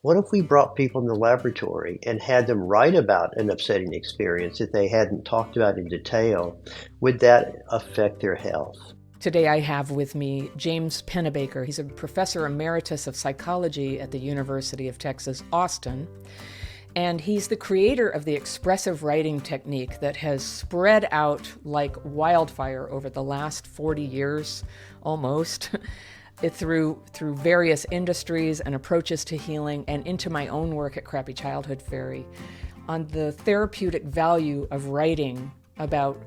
What if we brought people in the laboratory and had them write about an upsetting experience that they hadn't talked about in detail? Would that affect their health? Today I have with me James Pennebaker. He's a professor emeritus of psychology at the University of Texas, Austin. And he's the creator of the expressive writing technique that has spread out like wildfire over the last 40 years, almost, through various industries and approaches to healing and into my own work at Crappy Childhood Fairy on the therapeutic value of writing about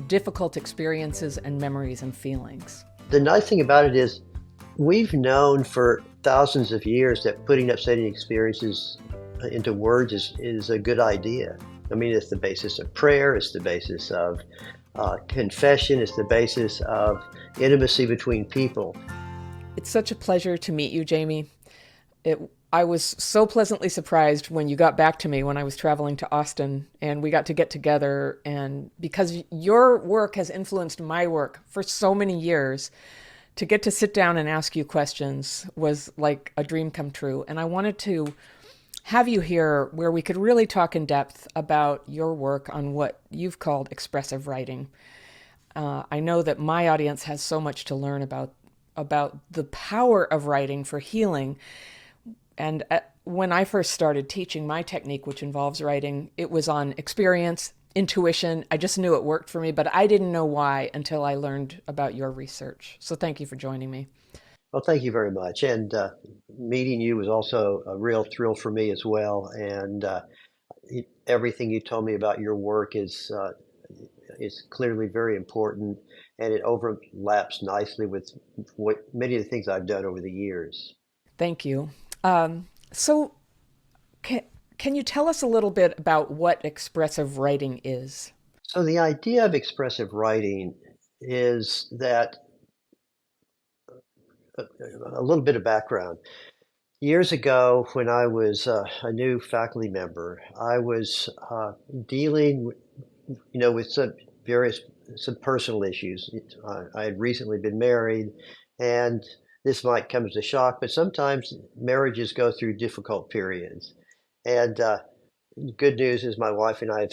difficult experiences and memories and feelings. The nice thing about it is we've known for thousands of years that putting upsetting experiences into words is a good idea. I mean, it's the basis of prayer, it's the basis of confession, it's the basis of intimacy between people. It's such a pleasure to meet you, Jamie. I was so pleasantly surprised when you got back to me when I was traveling to Austin and we got to get together. And because your work has influenced my work for so many years, to get to sit down and ask you questions was like a dream come true. And I wanted to have you here where we could really talk in depth about your work on what you've called expressive writing. I know that my audience has so much to learn about the power of writing for healing. And when I first started teaching my technique, which involves writing, it was on experience, intuition. I just knew it worked for me, but I didn't know why until I learned about your research. So thank you for joining me. Well, thank you very much. And meeting you was also a real thrill for me as well. And everything you told me about your work is clearly very important, and it overlaps nicely with many of the things I've done over the years. Thank you. So can you tell us a little bit about what expressive writing is? So the idea of expressive writing is that a little bit of background. Years ago, when I was a new faculty member, I was dealing, with some personal issues. I had recently been married, and this might come as a shock, but sometimes marriages go through difficult periods. And good news is my wife and I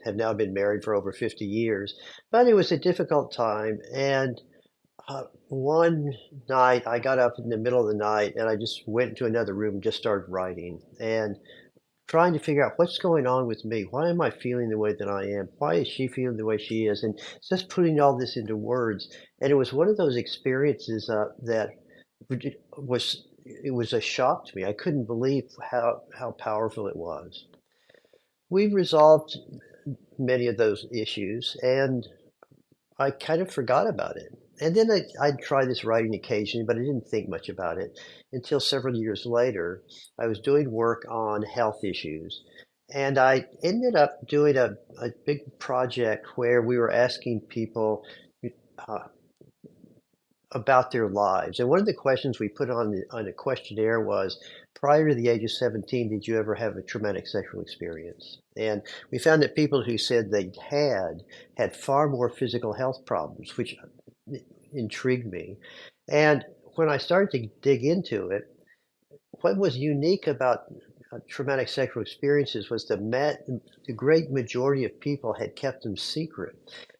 have now been married for over 50 years, but it was a difficult time. And one night I got up in the middle of the night and I just went into another room and just started writing and trying to figure out what's going on with me. Why am I feeling the way that I am? Why is she feeling the way she is? And just putting all this into words. And it was one of those experiences that it was a shock to me. I couldn't believe how powerful it was. We resolved many of those issues, and I kind of forgot about it. And then I'd try this writing occasionally, but I didn't think much about it until several years later. I was doing work on health issues, and I ended up doing a big project where we were asking people uh, about their lives. And one of the questions we put on a questionnaire was, prior to the age of 17, did you ever have a traumatic sexual experience? And we found that people who said they had far more physical health problems, which intrigued me. And when I started to dig into it, what was unique about traumatic sexual experiences was the great majority of people had kept them secret.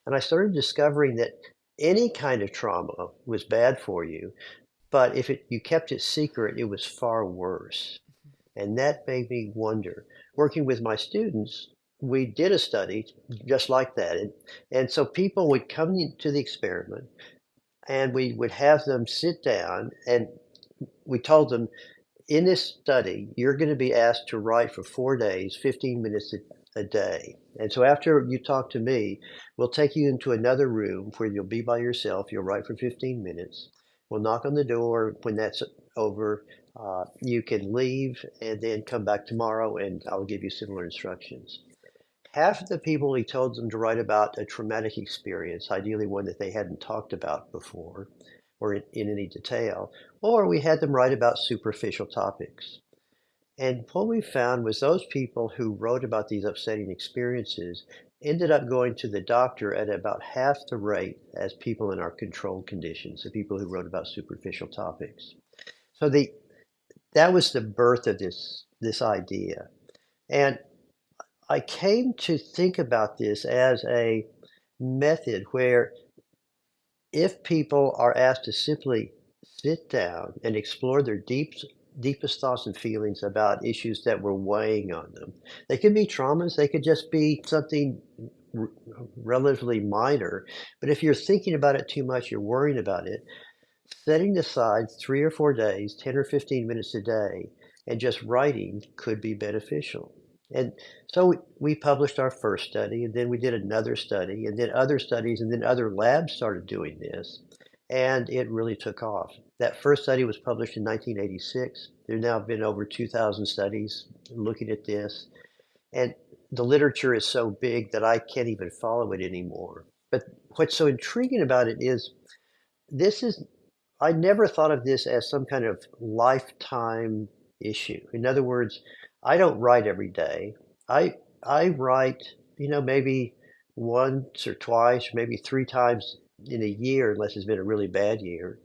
And I started discovering that any kind of trauma was bad for you, but if you kept it secret, it was far worse. And that made me wonder. Working with my students, we did a study just like that. And so people would come into the experiment and we would have them sit down and we told them, in this study, you're going to be asked to write for 4 days, 15 minutes a day. And so after you talk to me, we'll take you into another room where you'll be by yourself. You'll write for 15 minutes. We'll knock on the door. When that's over, you can leave and then come back tomorrow and I'll give you similar instructions. Half of the people, we told them to write about a traumatic experience, ideally one that they hadn't talked about before or in any detail, or we had them write about superficial topics. And what we found was those people who wrote about these upsetting experiences ended up going to the doctor at about half the rate as people in our controlled conditions, the people who wrote about superficial topics. So that was the birth of this idea. And I came to think about this as a method where if people are asked to simply sit down and explore their deepest thoughts and feelings about issues that were weighing on them, they could be traumas, they could just be something r- relatively minor. But if you're thinking about it too much, you're worrying about it, setting aside 3 or 4 days, 10 or 15 minutes a day, and just writing could be beneficial. And so we published our first study, and then we did another study, and then other studies, and then other labs started doing this, and it really took off. That first study was published in 1986. There now have been over 2,000 studies looking at this, and the literature is so big that I can't even follow it anymore. But what's so intriguing about it is this is I never thought of this as some kind of lifetime issue. In other words, I don't write every day. I write, maybe once or twice, maybe 3 times in a year, unless it's been a really bad year.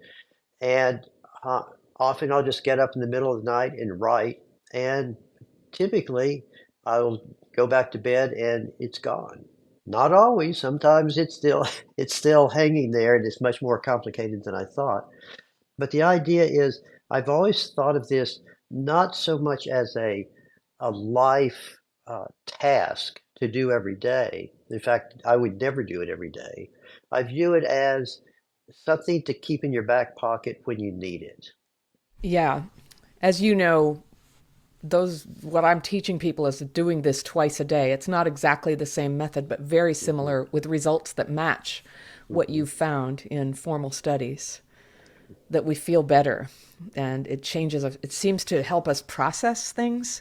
And uh, often I'll just get up in the middle of the night and write. And typically I'll go back to bed and it's gone. Not always. Sometimes it's still it's still hanging there and it's much more complicated than I thought. But the idea is, I've always thought of this not so much as a life task to do every day. In fact, I would never do it every day. I view it as something to keep in your back pocket when you need it. Yeah. As you know, those what I'm teaching people is doing this twice a day. It's not exactly the same method, but very Hmm. similar with results that match what Hmm. you've found in formal studies, that we feel better and it changes it seems to help us process things.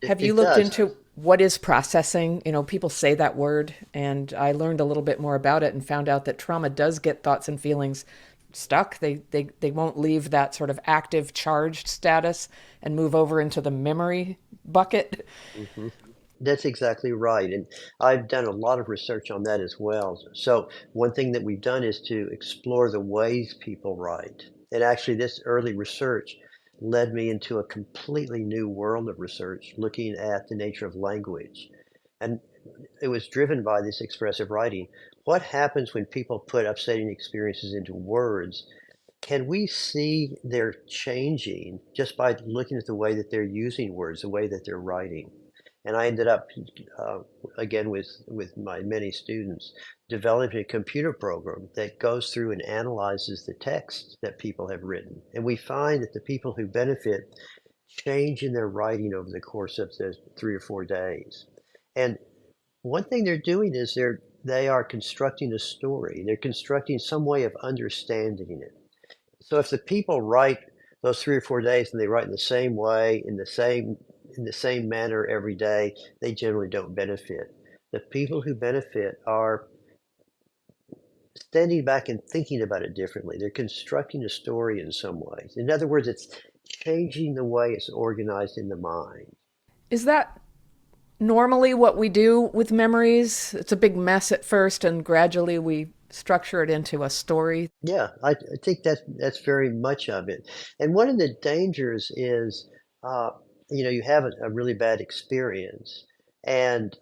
It, Have you it looked does. into what is processing? People say that word, and I learned a little bit more about it and found out that trauma does get thoughts and feelings stuck. They won't leave that sort of active charged status and move over into the memory bucket. Hmm. That's exactly right. And I've done a lot of research on that as well. So one thing that we've done is to explore the ways people write. And actually, this early research led me into a completely new world of research looking at the nature of language. And it was driven by this expressive writing. What happens when people put upsetting experiences into words? Can we see they're changing just by looking at the way that they're using words, the way that they're writing? And I ended up, uh, again, with my many students, developing a computer program that goes through and analyzes the text that people have written. And we find that the people who benefit change in their writing over the course of the 3 or 4 days. And one thing they're doing is they are constructing a story. They're constructing some way of understanding it. So if the people write those 3 or 4 days and they write in the same way, in the same manner every day, they generally don't benefit. The people who benefit are standing back and thinking about it differently. They're constructing a story in some ways. In other words, it's changing the way it's organized in the mind. Is that normally what we do with memories? It's a big mess at first, and gradually we structure it into a story. Yeah, I think that's very much of it. And one of the dangers is, uh, you have a really bad experience, and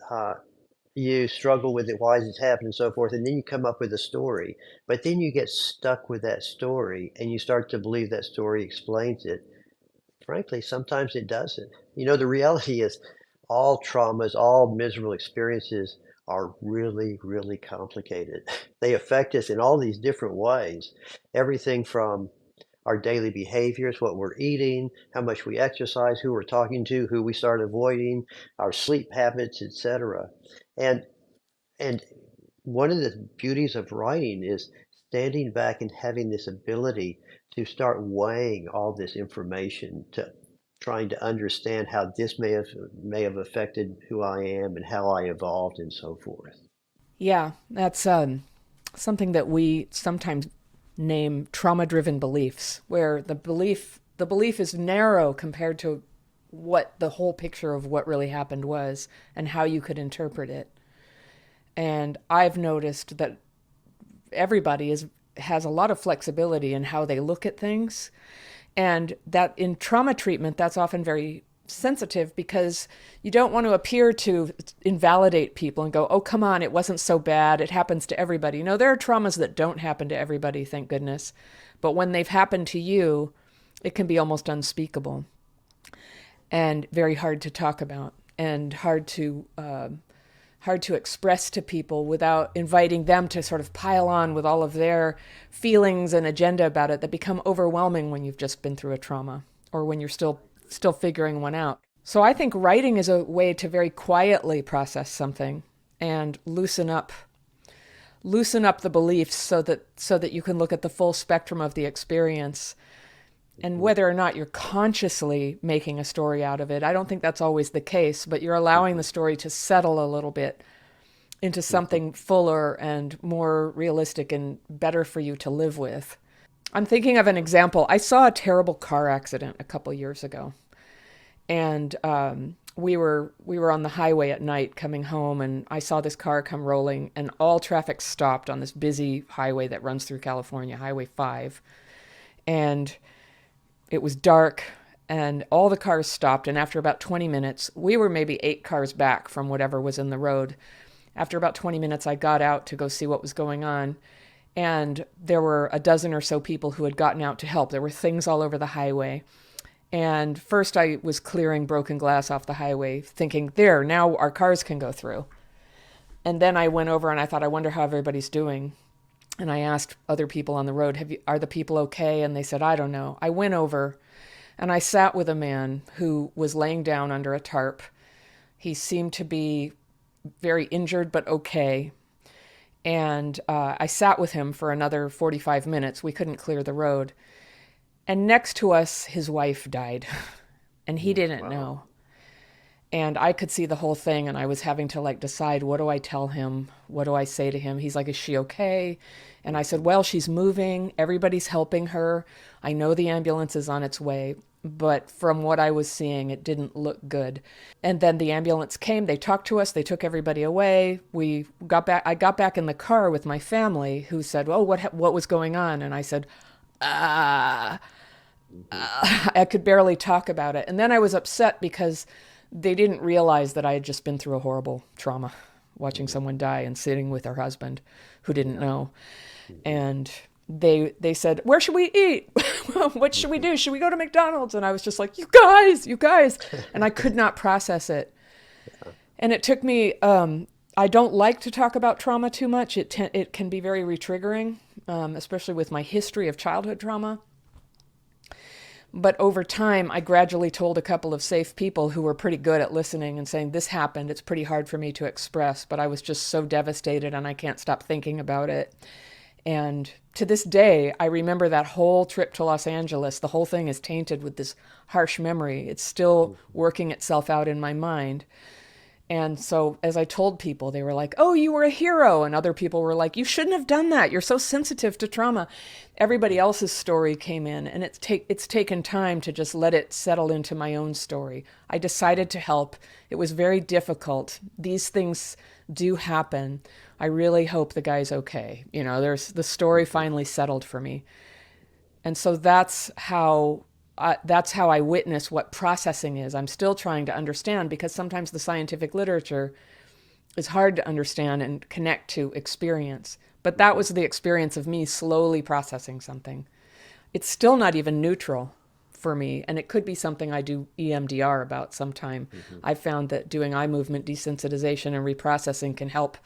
you struggle with it. Why does it happen, and so forth, and then you come up with a story. But then you get stuck with that story, and you start to believe that story explains it. Frankly, sometimes it doesn't. The reality is all traumas, all miserable experiences are really, really complicated. They affect us in all these different ways. Everything from our daily behaviors, what we're eating, how much we exercise, who we're talking to, who we start avoiding, our sleep habits, etc. And and one of the beauties of writing is standing back and having this ability to start weighing all this information, to trying to understand how this may have affected who I am and how I evolved and so forth. Yeah, that's something that we sometimes name trauma-driven beliefs, where the belief is narrow compared to what the whole picture of what really happened was and how you could interpret it. And I've noticed that everybody has a lot of flexibility in how they look at things. And that in trauma treatment, that's often very sensitive because you don't want to appear to invalidate people and go, oh, come on, it wasn't so bad. It happens to everybody. There are traumas that don't happen to everybody, thank goodness. But when they've happened to you, it can be almost unspeakable and very hard to talk about and hard to express to people without inviting them to sort of pile on with all of their feelings and agenda about it that become overwhelming when you've just been through a trauma or when you're still figuring one out. So I think writing is a way to very quietly process something and loosen up the beliefs so that you can look at the full spectrum of the experience. And whether or not you're consciously making a story out of it, I don't think that's always the case, but you're allowing the story to settle a little bit into something fuller and more realistic and better for you to live with. I'm thinking of an example. I saw a terrible car accident a couple years ago, and we were on the highway at night coming home, and I saw this car come rolling, and all traffic stopped on this busy highway that runs through California, Highway 5, and it was dark. And all the cars stopped. And after about 20 minutes, we were maybe 8 cars back from whatever was in the road. After about 20 minutes, I got out to go see what was going on. And there were a dozen or so people who had gotten out to help. There were things all over the highway. And first I was clearing broken glass off the highway, thinking, there, now our cars can go through. And then I went over and I thought, I wonder how everybody's doing. And I asked other people on the road, are the people okay? And they said, I don't know. I went over and I sat with a man who was laying down under a tarp. He seemed to be very injured, but okay. And I sat with him for another 45 minutes. We couldn't clear the road. And next to us, his wife died. And he didn't Wow. know. And I could see the whole thing, and I was having to decide, what do I tell him? What do I say to him? He's like, is she okay? And I said, well, she's moving. Everybody's helping her. I know the ambulance is on its way. But from what I was seeing, it didn't look good. And then the ambulance came. They talked to us. They took everybody away. We got back. I got back in the car with my family, who said, "Oh, what was going on?" And I said, "Ah." I could barely talk about it. And then I was upset because they didn't realize that I had just been through a horrible trauma, watching someone die and sitting with her husband who didn't Yeah. know. And they said, where should we eat? What should we do? Should we go to McDonald's? And I was just like, you guys. And I could not process it. And it took me, I don't like to talk about trauma too much. It can be very retriggering, especially with my history of childhood trauma. But over time, I gradually told a couple of safe people who were pretty good at listening and saying, this happened. It's pretty hard for me to express, but I was just so devastated and I can't stop thinking about it. And to this day, I remember that whole trip to Los Angeles. The whole thing is tainted with this harsh memory. It's still working itself out in my mind. And so as I told people, they were like, oh, you were a hero. And other people were like, you shouldn't have done that. You're so sensitive to trauma. Everybody else's story came in, and it's taken time to just let it settle into my own story. I decided to help. It was very difficult. These things do happen. I really hope the guy's okay. There's the story finally settled for me. And so that's how I witness what processing is. I'm still trying to understand, because sometimes the scientific literature is hard to understand and connect to experience. But that was the experience of me slowly processing something. It's still not even neutral for me, and it could be something I do EMDR about sometime. Mm-hmm. I've found that doing eye movement desensitization and reprocessing can help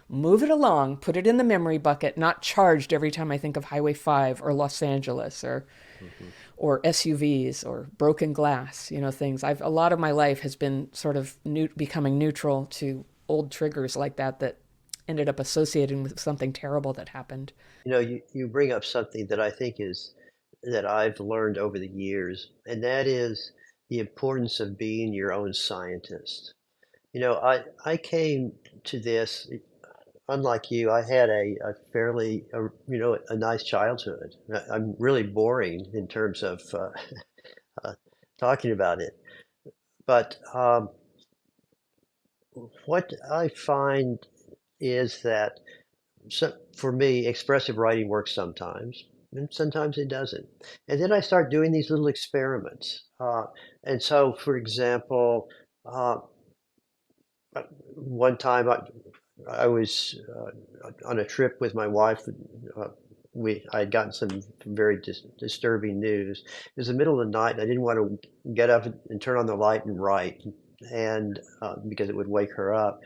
move it along, put it in the memory bucket, not charged every time I think of Highway 5 or Los Angeles Mm-hmm. or SUVs or broken glass, things. A lot of my life has been sort of becoming neutral to old triggers like that ended up associating with something terrible that happened. You bring up something that I think is that I've learned over the years, and that is the importance of being your own scientist. I came to this, unlike you. I had a fairly, a nice childhood. I'm really boring in terms of uh, talking about it. But what I find is that, for me, expressive writing works sometimes. and sometimes it doesn't. And then I start doing these little experiments. And so, for example, uh, one time I was on a trip with my wife. Uh, I had gotten some very disturbing news. It was the middle of the night, and I didn't want to get up and turn on the light and write, and because it would wake her up.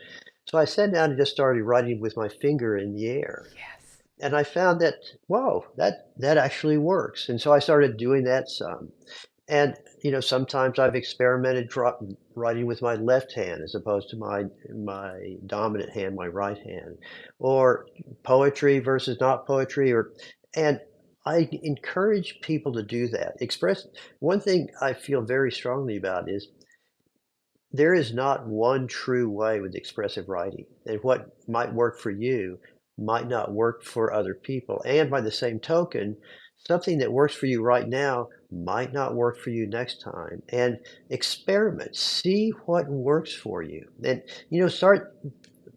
So I sat down and just started writing with my finger in the air. Yes. And I found that, whoa, that actually works. And so I started doing that some. And sometimes I've experimented writing with my left hand as opposed to my dominant hand, my right hand, or poetry versus not poetry, and I encourage people to do that. Express one thing I feel very strongly about is there is not one true way with expressive writing, and what might work for you might not work for other people. And by the same token, something that works for you right now might not work for you next time. And experiment, see what works for you. And start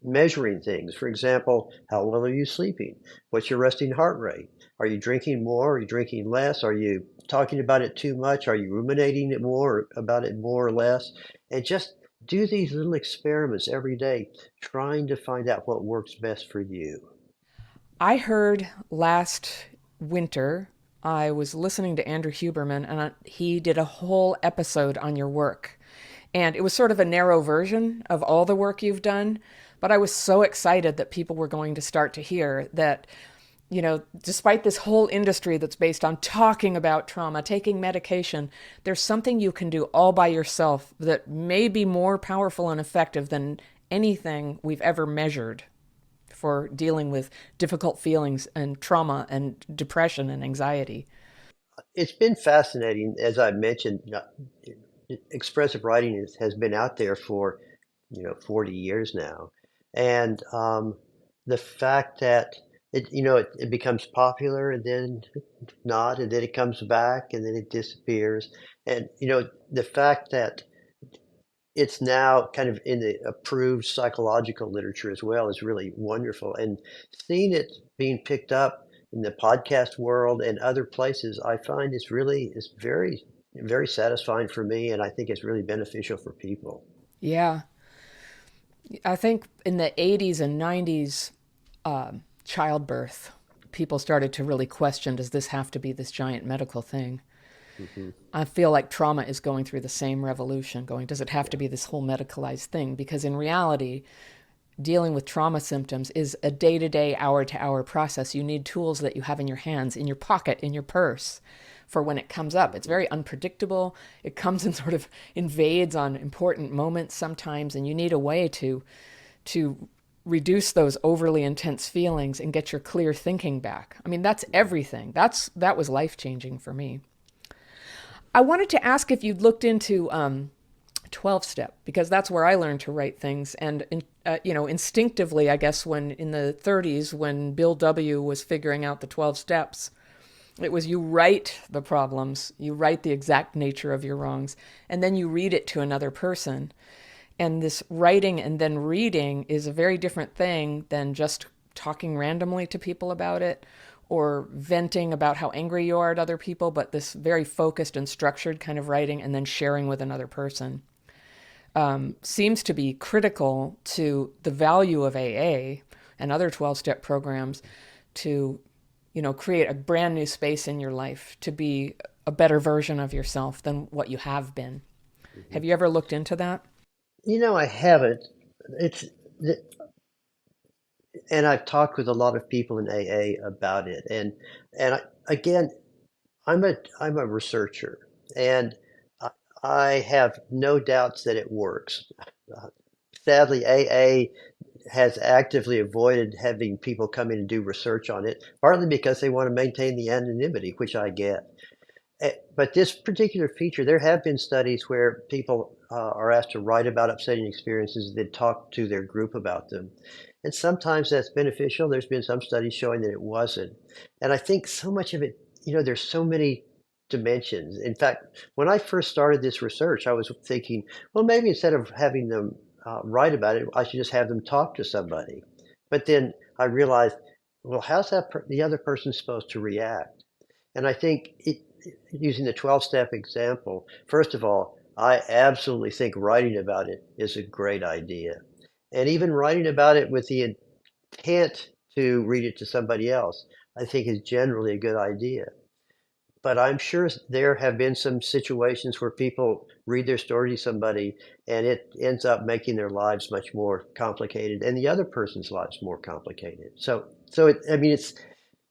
measuring things. For example, how well are you sleeping? What's your resting heart rate? Are you drinking more? Are you drinking less? Are you talking about it too much? Are you ruminating it more about it more or less? And just do these little experiments every day, trying to find out what works best for you. I heard last winter, I was listening to Andrew Huberman, and he did a whole episode on your work. And it was sort of a narrow version of all the work you've done. But I was so excited that people were going to start to hear that, despite this whole industry that's based on talking about trauma, taking medication, there's something you can do all by yourself that may be more powerful and effective than anything we've ever measured for dealing with difficult feelings and trauma and depression and anxiety. It's been fascinating, as I mentioned. Expressive writing has been out there for 40 years now, and the fact that it becomes popular and then not, and then it comes back and then it disappears, and the fact that it's now kind of in the approved psychological literature as well is really wonderful. And seeing it being picked up in the podcast world and other places, I find is very, very satisfying for me. And I think it's really beneficial for people. Yeah. I think in the 80s and 90s, childbirth, people started to really question, does this have to be this giant medical thing? Hmm. I feel like trauma is going through the same revolution, going, does it have to Yeah. be this whole medicalized thing? Because in reality, dealing with trauma symptoms is a day to day, hour to hour process. You need tools that you have in your hands, in your pocket, in your purse for when it comes up. It's Hmm. very unpredictable. It comes and sort of invades on important moments sometimes, and you need a way to reduce those overly intense feelings and get your clear thinking back. I mean, that's everything. That was life changing for me. I wanted to ask if you'd looked into 12 step because that's where I learned to write things. And, instinctively, I guess, when in the 30s, when Bill W. was figuring out the 12 steps, it was you write the problems, you write the exact nature of your wrongs, and then you read it to another person. And this writing and then reading is a very different thing than just talking randomly to people about it or venting about how angry you are at other people, but this very focused and structured kind of writing and then sharing with another person seems to be critical to the value of AA and other 12-step programs to, create a brand new space in your life to be a better version of yourself than what you have been. Hmm. Have you ever looked into that? I haven't. It's and I've talked with a lot of people in AA about it, again, I'm a researcher, and I, I have no doubts that it works. Uh, Sadly, AA has actively avoided having people come in and do research on it, partly because they want to maintain the anonymity, which I get. But this particular feature, there have been studies where people are asked to write about upsetting experiences and then talk to their group about them. And sometimes that's beneficial. There's been some studies showing that it wasn't. And I think so much of it, there's so many dimensions. In fact, when I first started this research, I was thinking, well, maybe instead of having them write about it, I should just have them talk to somebody. But then I realized, well, how's the other person supposed to react? And I think using the 12-step example, first of all, I absolutely think writing about it is a great idea. And even writing about it with the intent to read it to somebody else, I think is generally a good idea. But I'm sure there have been some situations where people read their story to somebody and it ends up making their lives much more complicated and the other person's lives more complicated. I mean, it's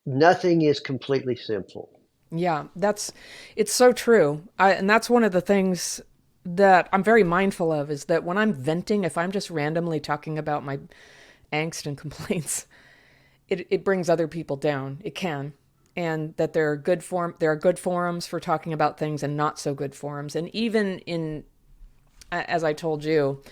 nothing is completely simple. Yeah, it's so true. And that's one of the things that I'm very mindful of is that when I'm venting, if I'm just randomly talking about my angst and complaints, it brings other people down. It can. And that there are good forums for talking about things and not so good forums. And even in, as I told you,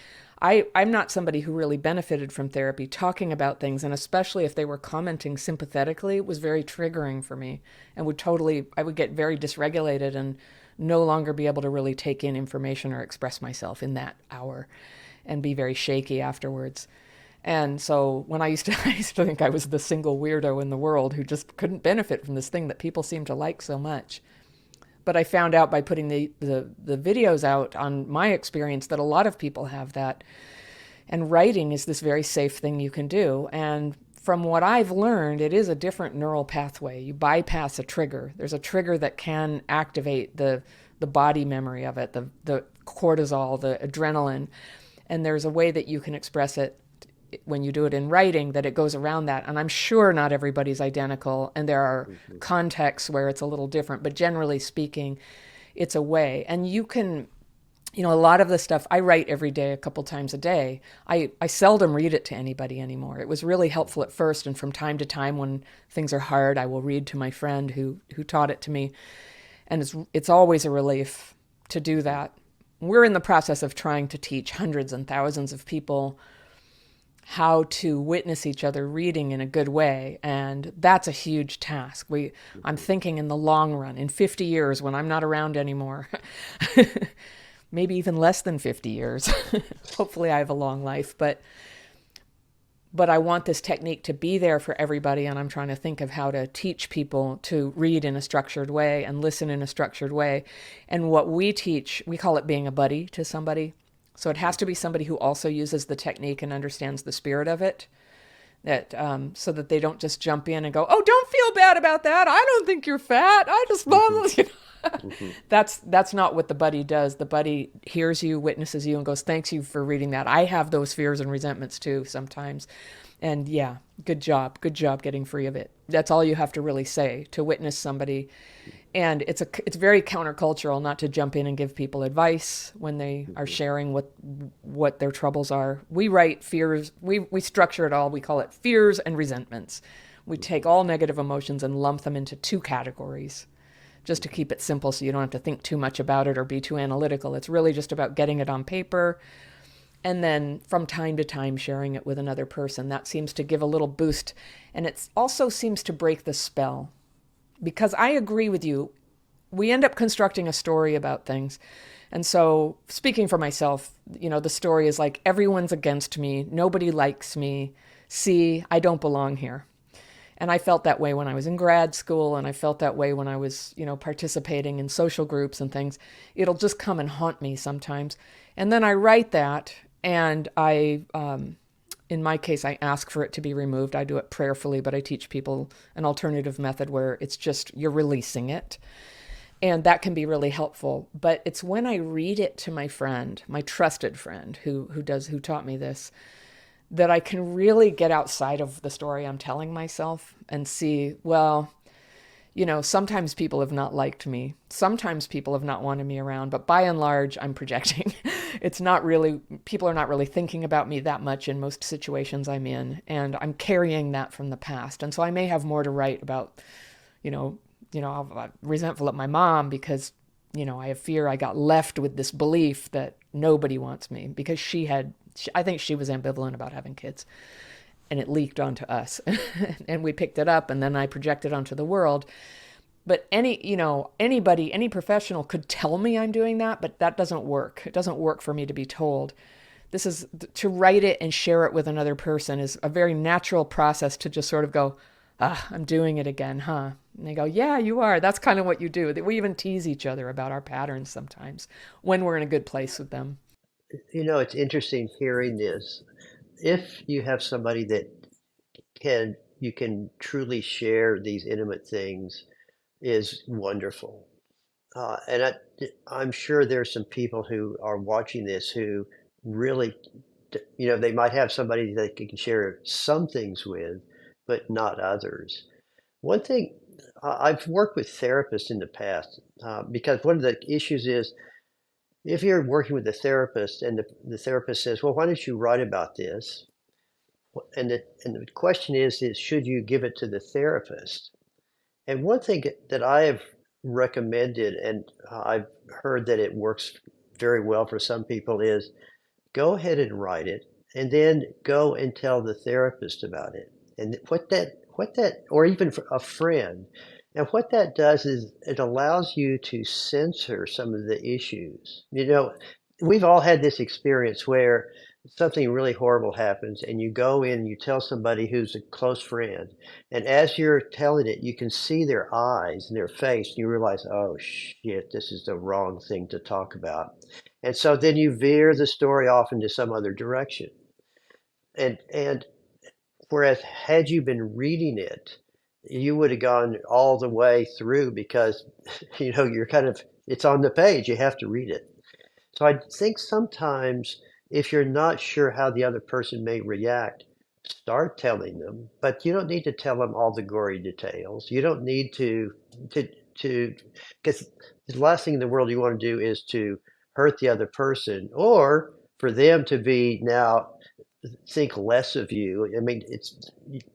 I'm not somebody who really benefited from therapy talking about things, and especially if they were commenting sympathetically, it was very triggering for me and I would get very dysregulated and no longer be able to really take in information or express myself in that hour and be very shaky afterwards. And so when I used to think I was the single weirdo in the world who just couldn't benefit from this thing that people seem to like so much. But I found out by putting the videos out on my experience that a lot of people have that. And writing is this very safe thing you can do. And from what I've learned, it is a different neural pathway. You bypass a trigger. There's a trigger that can activate the body memory of it, the cortisol, the adrenaline. And there's a way that you can express it when you do it in writing that it goes around that. And I'm sure not everybody's identical, and there are contexts where it's a little different, but generally speaking, it's a way. And you can, a lot of the stuff I write every day, a couple times a day, I seldom read it to anybody anymore. It was really helpful at first, and from time to time when things are hard, I will read to my friend who taught it to me. And it's always a relief to do that. We're in the process of trying to teach hundreds and thousands of people how to witness each other reading in a good way. And that's a huge task. I'm thinking in the long run, in 50 years when I'm not around anymore, maybe even less than 50 years. Hopefully I have a long life, but I want this technique to be there for everybody. And I'm trying to think of how to teach people to read in a structured way and listen in a structured way. And what we teach, we call it being a buddy to somebody. So it has to be somebody who also uses the technique and understands the spirit of it, that so that they don't just jump in and go, "Oh, don't feel bad about that. I don't think you're fat. I just," That's not what the buddy does. The buddy hears you, witnesses you, and goes, "Thanks you for reading that. I have those fears and resentments too sometimes." And yeah, good job getting free of it. That's all you have to really say to witness somebody. And it's very countercultural not to jump in and give people advice when they are sharing what their troubles are. We write fears, we structure it all, we call it fears and resentments. We take all negative emotions and lump them into two categories just to keep it simple so you don't have to think too much about it or be too analytical. It's really just about getting it on paper and then from time to time sharing it with another person. That seems to give a little boost, and it also seems to break the spell. Because I agree with you, we end up constructing a story about things. And so speaking for myself, the story is like, everyone's against me. Nobody likes me. See, I don't belong here. And I felt that way when I was in grad school, and I felt that way when I was, participating in social groups and things. It'll just come and haunt me sometimes. And then I write that, and in my case, I ask for it to be removed. I do it prayerfully, but I teach people an alternative method where it's just you're releasing it. And that can be really helpful. But it's when I read it to my friend, my trusted friend who taught me this, that I can really get outside of the story I'm telling myself and see, well, sometimes people have not liked me. Sometimes people have not wanted me around, but by and large, I'm projecting. People are not really thinking about me that much in most situations I'm in, and I'm carrying that from the past. And so I may have more to write about, I'm resentful at my mom because, I have fear I got left with this belief that nobody wants me because I think she was ambivalent about having kids. And it leaked onto us and we picked it up, and then I projected onto the world. But anybody, any professional could tell me I'm doing that, but that doesn't work. It doesn't work for me to be told. This is to write it and share it with another person is a very natural process to just sort of go, Ah, I'm doing it again, huh? And they go, yeah, you are. That's kind of what you do. We even tease each other about our patterns sometimes when we're in a good place with them. It's interesting hearing this. If you have somebody that you can truly share these intimate things is wonderful. I'm sure there's some people who are watching this who really, they might have somebody they can share some things with, but not others. One thing, I've worked with therapists in the past because one of the issues is if you're working with a therapist and the therapist says, well, why don't you write about this? And the question is should you give it to the therapist? And one thing that I have recommended, and I've heard that it works very well for some people, is go ahead and write it, and then go and tell the therapist about it. And or even a friend. And what that does is it allows you to censor some of the issues. We've all had this experience where something really horrible happens, and you go in and you tell somebody who's a close friend, and as you're telling it, you can see their eyes and their face, and you realize, oh shit, this is the wrong thing to talk about. And so then you veer the story off into some other direction. And whereas had you been reading it, you would have gone all the way through because you're kind of it's on the page. You have to read it. So I think sometimes if you're not sure how the other person may react, start telling them, but you don't need to tell them all the gory details. You don't need to to because the last thing in the world you want to do is to hurt the other person or for them to be now think less of you. I mean,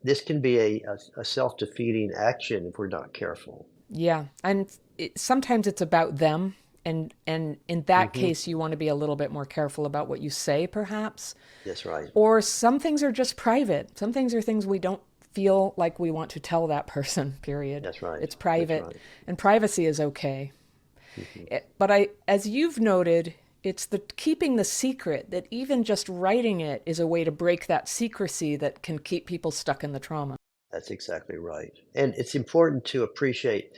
this can be a self-defeating action if we're not careful. Yeah, and sometimes it's about them, and in that Hmm. case, you want to be a little bit more careful about what you say, perhaps. That's right. Or some things are just private. Some things are things we don't feel like we want to tell that person. Period. That's right. It's That's private, right. and privacy is okay. Hmm. But as you've noted, it's the keeping the secret that even just writing it is a way to break that secrecy that can keep people stuck in the trauma. That's exactly right. And it's important to appreciate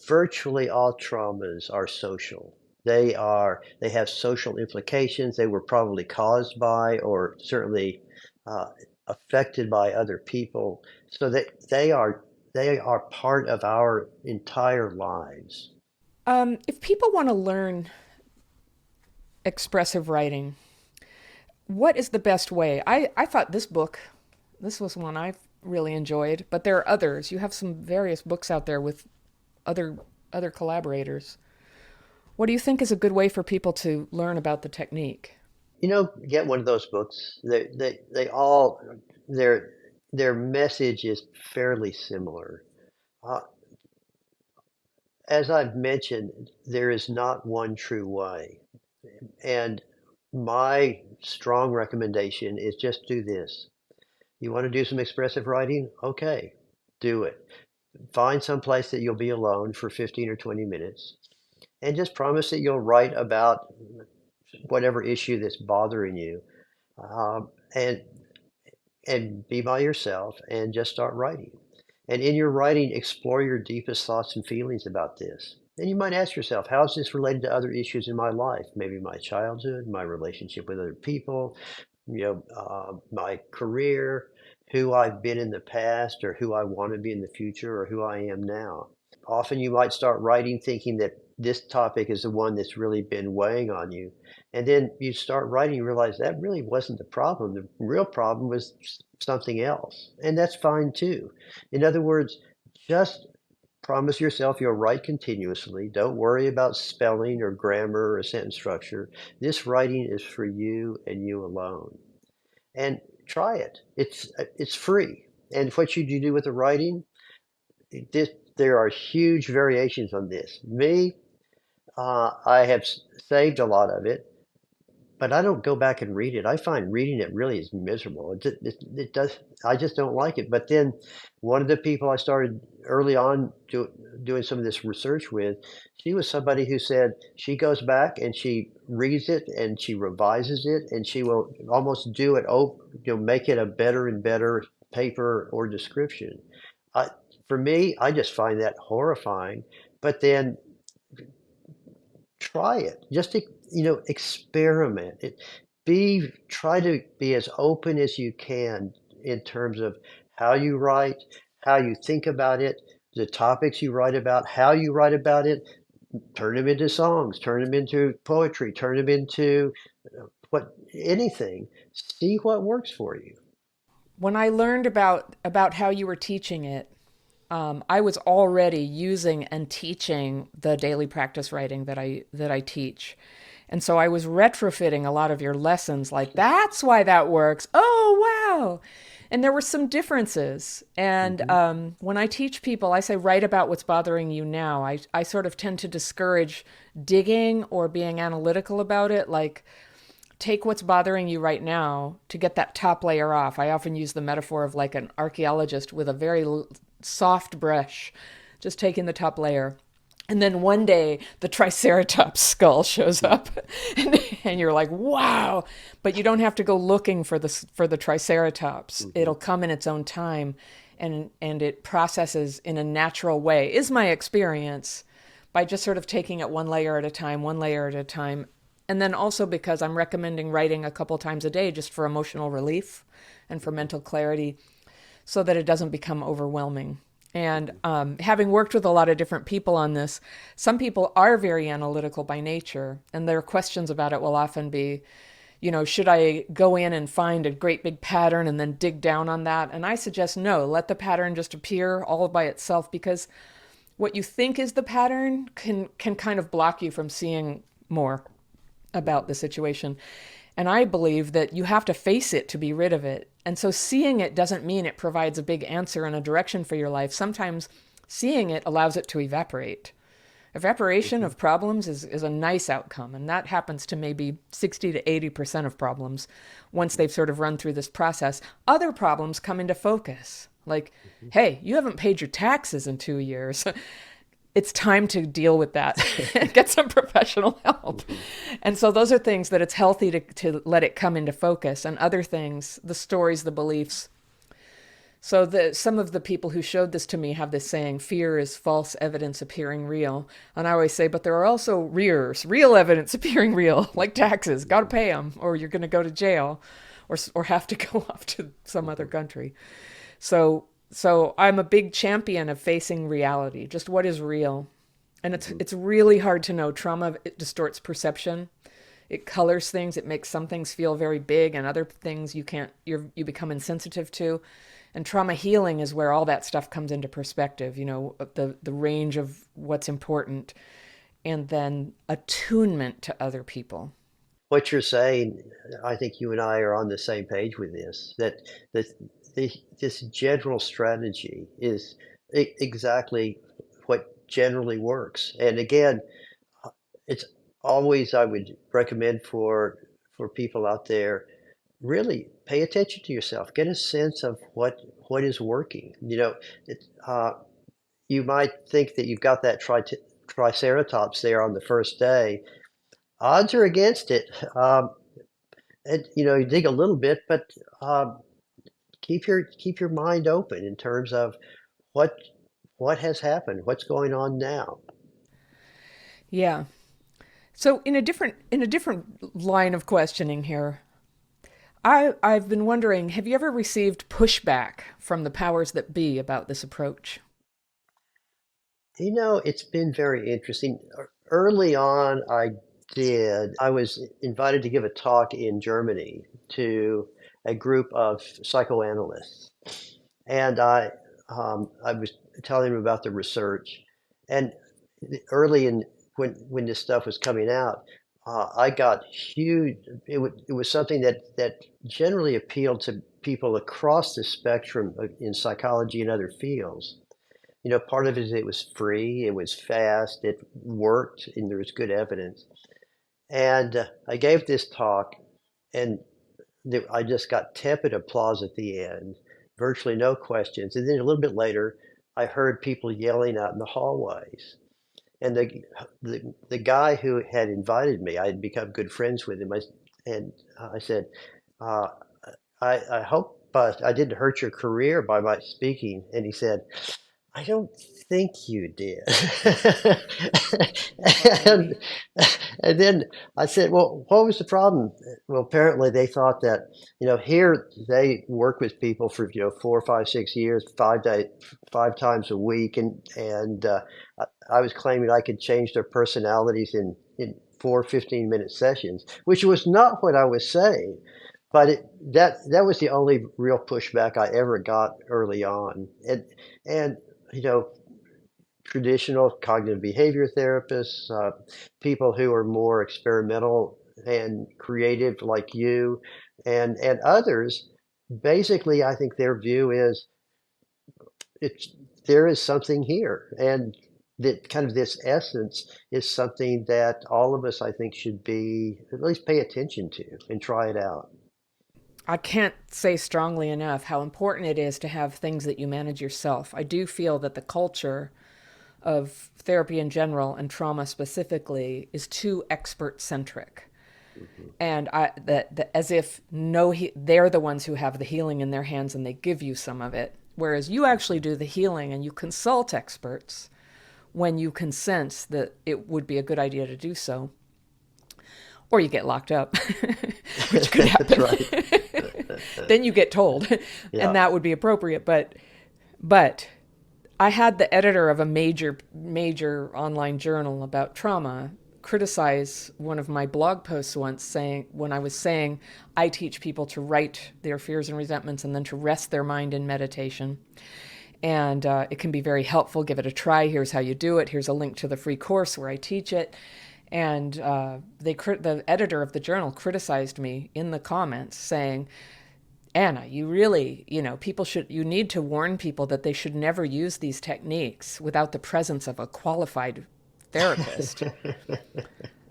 virtually all traumas are social. They have social implications. They were probably caused by or certainly uh, affected by other people. So that they are part of our entire lives. If people want to learn expressive writing, what is the best way? I thought this was one I really enjoyed, but there are others. You have some various books out there with other other collaborators. What do you think is a good way for people to learn about the technique? Get one of those books. They all their their message is fairly similar. Uh, as I've mentioned, there is not one true way. And my strong recommendation is just do this. You want to do some expressive writing? Okay, do it. Find some place that you'll be alone for 15 or 20 minutes and just promise that you'll write about whatever issue that's bothering you. Um, and and be by yourself and just start writing. And in your writing, explore your deepest thoughts and feelings about this. And you might ask yourself, how is this related to other issues in my life? Maybe my childhood, my relationship with other people, my career, who I've been in the past, or who I want to be in the future, or who I am now. Often you might start writing thinking that this topic is the one that's really been weighing on you. And then you start writing, you realize that really wasn't the problem. The real problem was something else. And that's fine too. In other words, just promise yourself you'll write continuously. Don't worry about spelling or grammar or sentence structure. This writing is for you and you alone. And try it. It's free. And what should you do with the writing? This, there are huge variations on this. Me, I have saved a lot of it, but I don't go back and read it. I find reading it really is miserable. It does. I just don't like it. But then, one of the people I started early on doing some of this research with, she was somebody who said she goes back and she reads it and she revises it and she will almost do it. Make it a better and better paper or description. I, for me, I just find that horrifying. But then try it. Just experiment. Try to be as open as you can in terms of how you write, how you think about it, the topics you write about, how you write about it. Turn them into songs, turn them into poetry, turn them into what anything. See what works for you. When I learned about how you were teaching it, I was already using and teaching the daily practice writing that I teach. And so I was retrofitting a lot of your lessons like that's why that works. Oh, wow. And there were some differences. And Hmm. when I teach people, I say, write about what's bothering you now. I sort of tend to discourage digging or being analytical about it. Like, take what's bothering you right now to get that top layer off. I often use the metaphor of like an archaeologist with a very soft brush, just taking the top layer. And then one day the Triceratops skull shows up, and you're like, "Wow!" But you don't have to go looking for the Triceratops. Hmm. It'll come in its own time, and it processes in a natural way. Is my experience by just sort of taking it one layer at a time, one layer at a time, and then also because I'm recommending writing a couple times a day just for emotional relief and for mental clarity so that it doesn't become overwhelming. And having worked with a lot of different people on this, some people are very analytical by nature, and their questions about it will often be, should I go in and find a great big pattern and then dig down on that? And I suggest no, let the pattern just appear all by itself because what you think is the pattern can kind of block you from seeing more about the situation. And I believe that you have to face it to be rid of it. And so seeing it doesn't mean it provides a big answer and a direction for your life. Sometimes seeing it allows it to evaporate. Evaporation Hmm. of problems is a nice outcome. And that happens to maybe 60 to 80% of problems once they've sort of run through this process. Other problems come into focus. Like, Hmm. hey, you haven't paid your taxes in 2 years. It's time to deal with that and get some professional help. Hmm. And so those are things that it's healthy to let it come into focus, and other things, the stories, the beliefs. So some of the people who showed this to me have this saying, fear is false evidence appearing real. And I always say, but there are also real evidence appearing real, like taxes, got to pay them, or you're going to go to jail or have to go off to some other Hmm. country. So I'm a big champion of facing reality, just what is real. And Hmm. it's really hard to know. Trauma, it distorts perception. It colors things. It makes some things feel very big and other things you become insensitive to. And trauma healing is where all that stuff comes into perspective, the range of what's important and then attunement to other people. What you're saying, I think you and I are on the same page with this, that the, this general strategy is exactly what generally works. And again, it's always I would recommend for people out there, really pay attention to yourself. Get a sense of what is working. You might think that you've got that triceratops there on the first day. Odds are against it. You dig a little bit, but um, keep your mind open in terms of what what has happened, what's going on now. Yeah. So in a different line of questioning here, I've been wondering, have you ever received pushback from the powers that be about this approach? It's been very interesting. Early on, I did. I was invited to give a talk in Germany to a group of psychoanalysts, and I was telling them about the research. And early in when this stuff was coming out, I got huge. It was something that generally appealed to people across the spectrum in psychology and other fields. Part of it is it was free, it was fast, it worked, and there was good evidence. And I gave this talk, and I just got tepid applause at the end, virtually no questions. And then a little bit later, I heard people yelling out in the hallways. And the guy who had invited me, I had become good friends with him. And I said, uh, I hope but I didn't hurt your career by my speaking. And he said, I don't think you did. Oh, and, really? and then I said, well, what was the problem? Well, apparently they thought that, here they work with people for, 4, 5, 6 years, 5 times a week. And I was claiming I could change their personalities in 4 15-minute sessions, which was not what I was saying. But that was the only real pushback I ever got early on. And you know, traditional cognitive behavior therapists, people who are more experimental and creative like you, and others, basically, I think their view is it's there is something here, and that kind of this essence is something that all of us, I think, should be at least pay attention to and try it out. I can't say strongly enough how important it is to have things that you manage yourself. I do feel that the culture of therapy in general and trauma specifically is too expert centric. Mhm. And that as if no they're the ones who have the healing in their hands and they give you some of it, whereas you actually do the healing and you consult experts when you can sense that it would be a good idea to do so, or you get locked up, which could That's happen. right. Then you get told, and Yeah. that would be appropriate. But I had the editor of a major online journal about trauma criticize one of my blog posts once, saying when I was saying I teach people to write their fears and resentments and then to rest their mind in meditation. And it can be very helpful. Give it a try. Here's how you do it. Here's a link to the free course where I teach it. And the editor of the journal criticized me in the comments, saying, Anna, you really, you need to warn people that they should never use these techniques without the presence of a qualified therapist.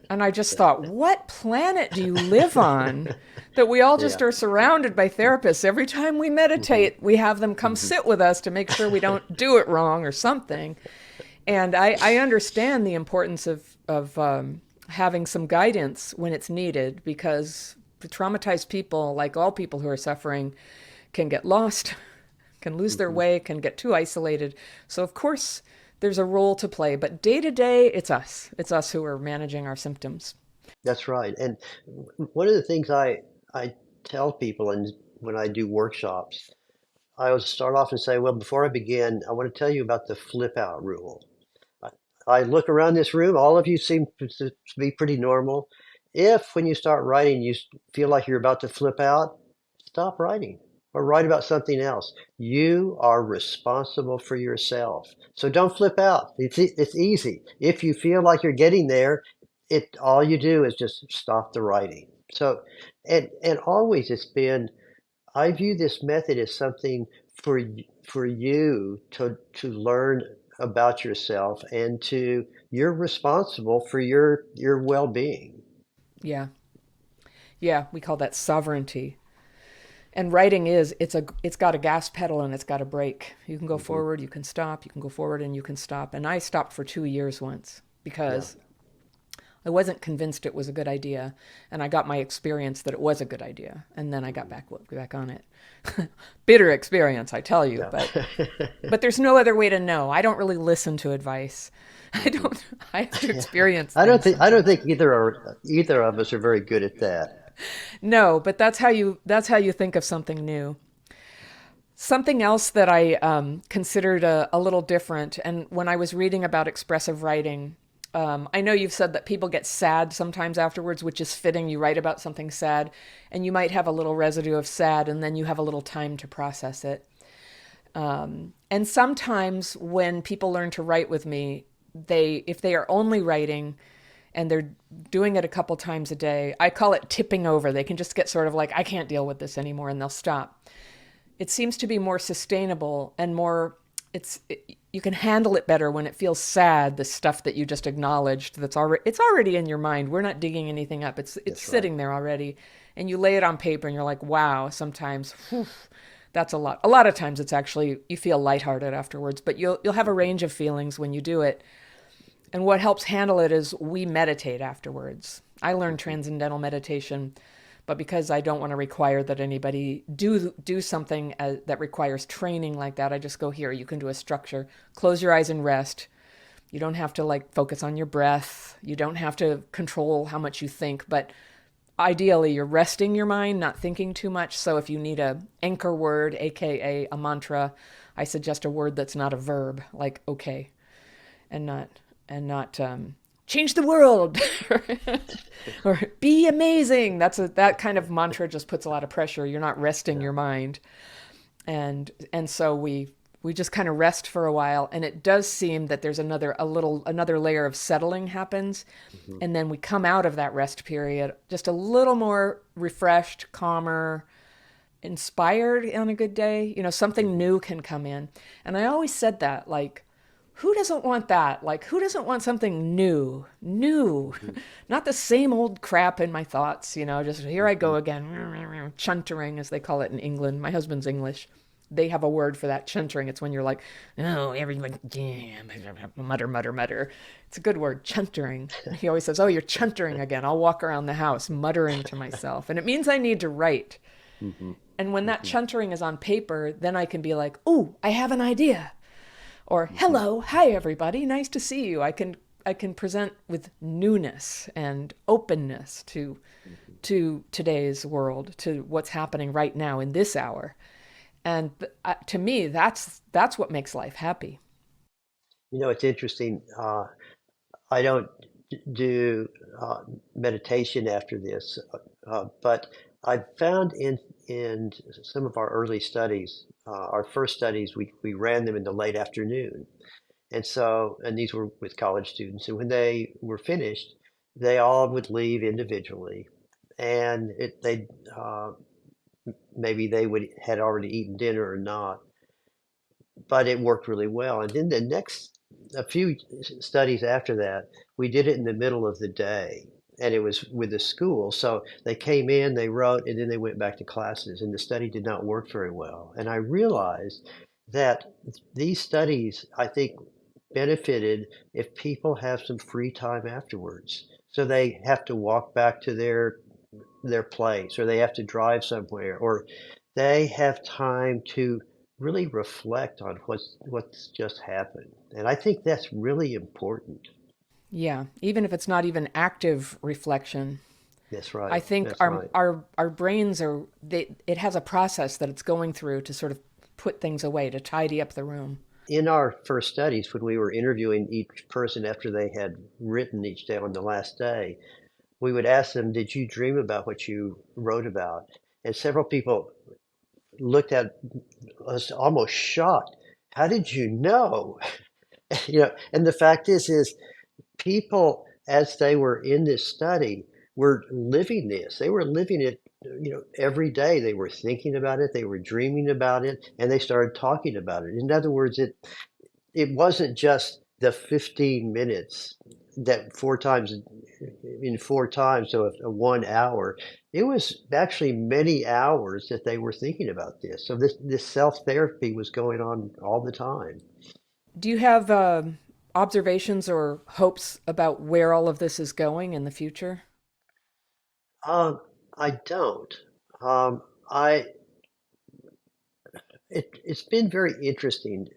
And I just thought, what planet do you live on that we all Yeah. just are surrounded by therapists? Every time we Hmm. meditate, we have them come Hmm. sit with us to make sure we don't do it wrong or something. And I understand the importance of having some guidance when it's needed, because traumatized people, like all people who are suffering, can get lost, can lose their Hmm. way, can get too isolated. So, of course, there's a role to play. But day to day, it's us. It's us who are managing our symptoms. That's right. And one of the things I tell people, and when I do workshops, I always start off and say, well, before I begin, I want to tell you about the flip out rule. I, I look around this room, all of you seem to be pretty normal. If when you start writing, you feel like you're about to flip out, stop writing or write about something else. You are responsible for yourself. So don't flip out. It's easy. If you feel like you're getting there, all you do is just stop the writing. So, and always it's been, I view this method as something for you to learn about yourself, and you're responsible for your well-being. Yeah. Yeah. We call that sovereignty. And writing it's got a gas pedal and it's got a brake. You can go Hmm. forward, you can stop, you can go forward and you can stop. And I stopped for 2 years once Yeah. because I wasn't convinced it was a good idea, and I got my experience that it was a good idea, and then I got back on it. Bitter experience, I tell you, Yeah. but there's no other way to know. I don't really listen to advice. I Hmm. don't. I have to experience I don't things think I don't sometimes. think either of us are very good at that. No, but that's how you think of something new. Something else that I considered a little different, and when I was reading about expressive writing, I know you've said that people get sad sometimes afterwards, which is fitting. You write about something sad, and you might have a little residue of sad, and then you have a little time to process it. And sometimes when people learn to write with me, if they are only writing and they're doing it a couple times a day, I call it tipping over. They can just get sort of like, I can't deal with this anymore, and they'll stop. It seems to be more sustainable and you can handle it better when it feels sad, the stuff that you just acknowledged, it's already in your mind. We're not digging anything up. It's That's right. sitting there already, and you lay it on paper and you're like, wow. Sometimes whew, that's a lot of times it's actually, you feel lighthearted afterwards, but you'll have a range of feelings when you do it. And what helps handle it is we meditate afterwards. I learned Hmm. transcendental meditation But because I don't want to require that anybody do something that requires training like that, I just go, here, you can do a structure. Close your eyes and rest. You don't have to like focus on your breath. You don't have to control how much you think, but ideally you're resting your mind, not thinking too much. So if you need a anchor word, aka a mantra, I suggest a word that's not a verb, like okay, and not change the world or be amazing. That kind of mantra just puts a lot of pressure. You're not resting Yeah. your mind. And so we just kind of rest for a while, and it does seem that there's another layer of settling happens, Hmm. and then we come out of that rest period just a little more refreshed, calmer, inspired on a good day. Something Hmm. new can come in. And I always said that, like, who doesn't want that? Like, who doesn't want something new? New. Hmm. Not the same old crap in my thoughts, just here I Hmm. go again. Chuntering, as they call it in England. My husband's English. They have a word for that, chuntering. It's when you're like, oh, everyone, yeah, mutter, mutter, mutter. It's a good word, chuntering. He always says, oh, you're chuntering again. I'll walk around the house muttering to myself. And it means I need to write. Hmm. And when that Hmm. chuntering is on paper, then I can be like, ooh, I have an idea. Or Hmm. hello, hi everybody, nice to see you. I can present with newness and openness to today's world, to what's happening right now in this hour. And to me, that's what makes life happy. It's interesting. I don't do uh, meditation after this, but I found in some of our early studies, our first studies, we ran them in the late afternoon, and these were with college students, and when they were finished, they all would leave individually, and they maybe they would had already eaten dinner or not, but it worked really well. And then a few studies after that, we did it in the middle of the day, and it was with the school. So they came in, they wrote, and then they went back to classes, and the study did not work very well. And I realized that these studies, I think, benefited if people have some free time afterwards. So they have to walk back to their place, or they have to drive somewhere, or they have time to really reflect on what's just happened. And I think that's really important. Yeah, even if it's not even active reflection, That's I right. think That's our right. our our brains it has a process that it's going through to sort of put things away, to tidy up the room. In our first studies, when we were interviewing each person after they had written each day on the last day, we would ask them, "Did you dream about what you wrote about?" And several people looked at us almost shocked. How did you know? And the fact is people, as they were in this study, were living this. They were living it, every day. They were thinking about it, they were dreaming about it, and they started talking about it. In other words, it wasn't just the 15 minutes that four times in 4 times, so a 1 hour. It was actually many hours that they were thinking about this. So this self therapy was going on all the time. Do you have observations or hopes about where all of this is going in the future? Um, I don't. Um, I it's been very interesting.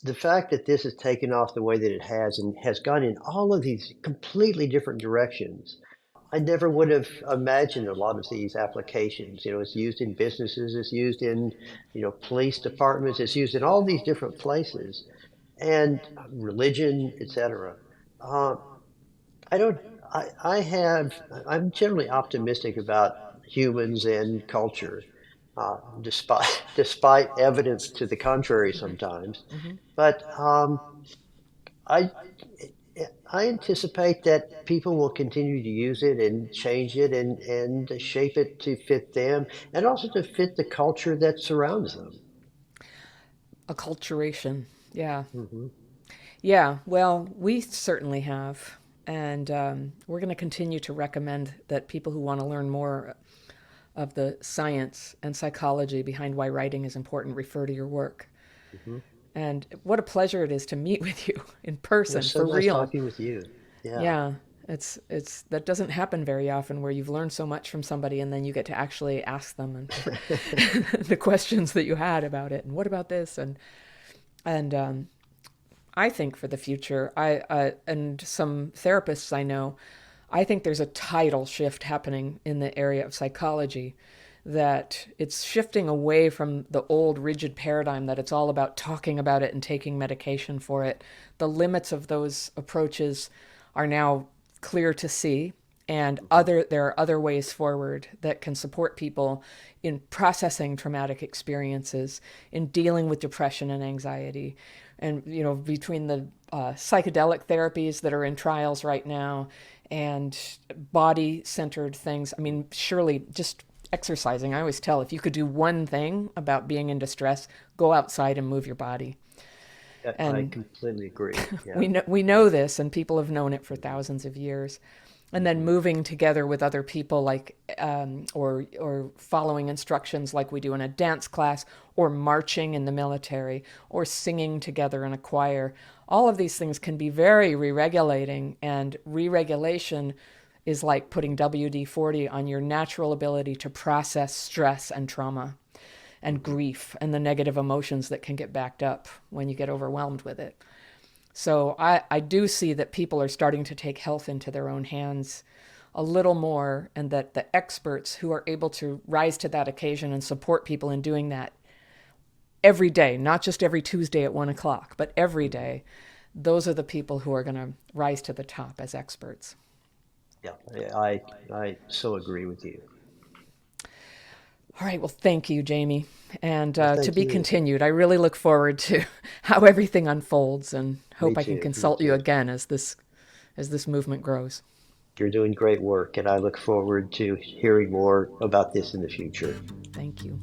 The fact that this has taken off the way that it has and has gone in all of these completely different directions. I never would have imagined a lot of these applications. It's used in businesses, it's used in, police departments, it's used in all these different places, and religion, etc. Uh, I don't. I'm generally optimistic about humans and culture, despite evidence to the contrary sometimes. Hmm. But I I anticipate that people will continue to use it and change it and shape it to fit them and also to fit the culture that surrounds them. Acculturation. Yeah. Hmm. Yeah. Well, we certainly have. And we're going to continue to recommend that people who want to learn more of the science and psychology behind why writing is important refer to your work. Hmm. And what a pleasure it is to meet with you in It was person so for nice real. talking with you. Yeah. Yeah. It's that doesn't happen very often where you've learned so much from somebody and then you get to actually ask them and the questions that you had about it and what about this and I think for the future, I and some therapists I know, I think there's a tidal shift happening in the area of psychology, that it's shifting away from the old rigid paradigm that it's all about talking about it and taking medication for it. The limits of those approaches are now clear to see, and there are other ways forward that can support people in processing traumatic experiences, in dealing with depression and anxiety, and between the psychedelic therapies that are in trials right now and body centered things. I mean, surely just exercising. I always tell, if you could do one thing about being in distress, go outside and move your body. I And completely agree. Yeah. we know this, and people have known it for thousands of years. And then Hmm. moving together with other people, like or following instructions like we do in a dance class, or marching in the military, or singing together in a choir. All of these things can be very re-regulating, and re-regulation is like putting WD-40 on your natural ability to process stress and trauma and Hmm. grief and the negative emotions that can get backed up when you get overwhelmed with it. So I do see that people are starting to take health into their own hands a little more, and that the experts who are able to rise to that occasion and support people in doing that every day, not just every Tuesday at 1 o'clock, but every Hmm. day, those are the people who are going to rise to the top as experts. Yeah, I so agree with you. All right. Well, thank you, Jamie. And Well, to thank be you. continued. I really look forward to how everything unfolds, and Me hope I can too. Me consult you too. again as this movement grows. You're doing great work, and I look forward to hearing more about this in the future. Thank you.